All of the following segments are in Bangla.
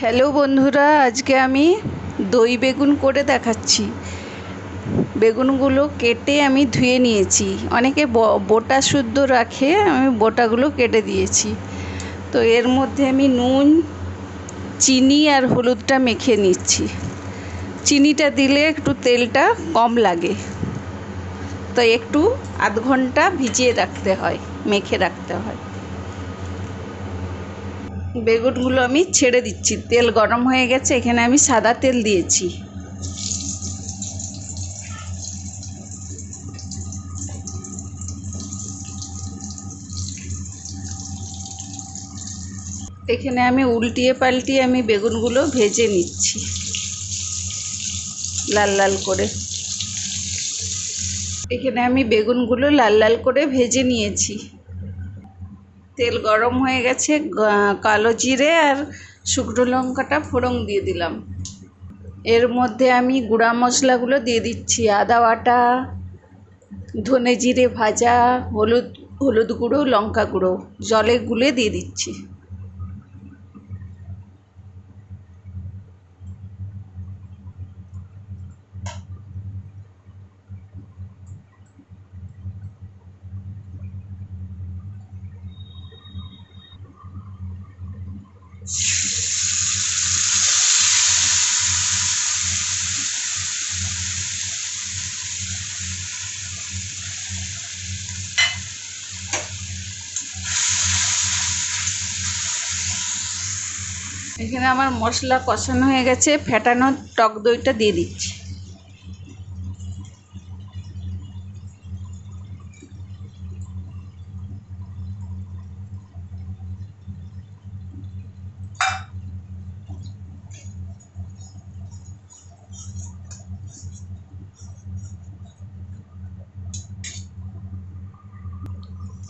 হ্যালো বন্ধুরা, আজকে আমি দই বেগুন করে দেখাচ্ছি। বেগুনগুলো কেটে আমি ধুয়ে নিয়েছি। অনেকে বোটা শুদ্ধ রাখে, আমি বোটাগুলো কেটে দিয়েছি। তো এর মধ্যে আমি নুন, চিনি আর হলুদটা মেখে নিচ্ছি। চিনিটা দিলে একটু তেলটা কম লাগে, তো একটু আধ ঘন্টা ভিজিয়ে রাখতে হয়, মেখে রাখতে হয়। বেগুনগুলো আমি ছেড়ে দিচ্ছি। তেল গরম হয়ে গেছে, এখানে আমি সাদা তেল দিয়েছি। এখানে আমি উল্টিয়ে পাল্টিয়ে আমি বেগুনগুলো ভেজে নিচ্ছি লাল লাল করে। এখানে আমি বেগুনগুলো লাল লাল করে ভেজে নিয়েছি। তেল গরম হয়ে গেছে, কালো জিরে আর শুকনো লঙ্কাটা ফোড়ন দিয়ে দিলাম। এর মধ্যে আমি গুঁড়া মশলাগুলো দিয়ে দিচ্ছি। আদা বাটা, ধনে জিরে ভাজা, হলুদ গুঁড়ো, লঙ্কা গুঁড়ো জলে গুলে দিয়ে দিচ্ছি। এখানে আমার মশলা কষানো হয়ে গেছে, ফেটানো টক দইটা দিয়ে দিচ্ছি।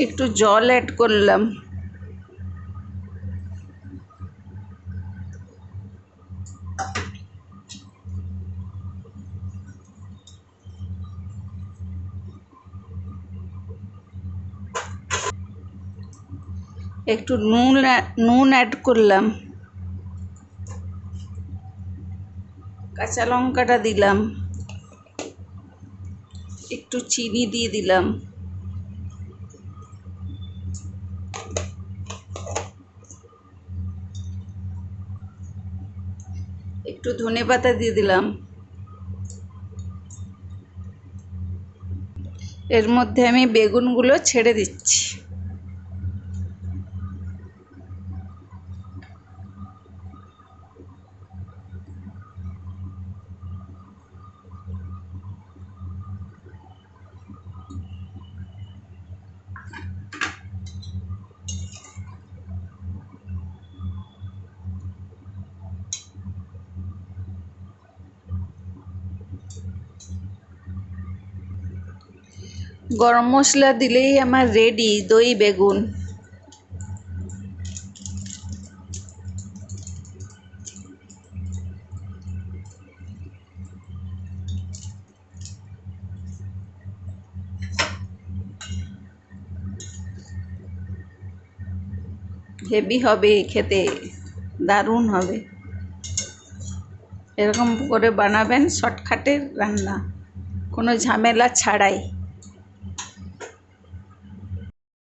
একটু জল অ্যাড করলাম। একটু নুন অ্যাড করলাম। কাঁচা লঙ্কাটা দিলাম। একটু চিনি দিয়ে দিলাম। একটু ধনেপাতা দিয়ে দিলাম। এর মধ্যে আমি বেগুনগুলো ছেড়ে দিচ্ছি। গরম মশলা দিলেই আমার রেডি দই বেগুন। হেভি হবে খেতে, দারুণ হবে। এরকম করে বানাবেন, শর্টকাটের রান্না, কোনো ঝামেলা ছাড়াই।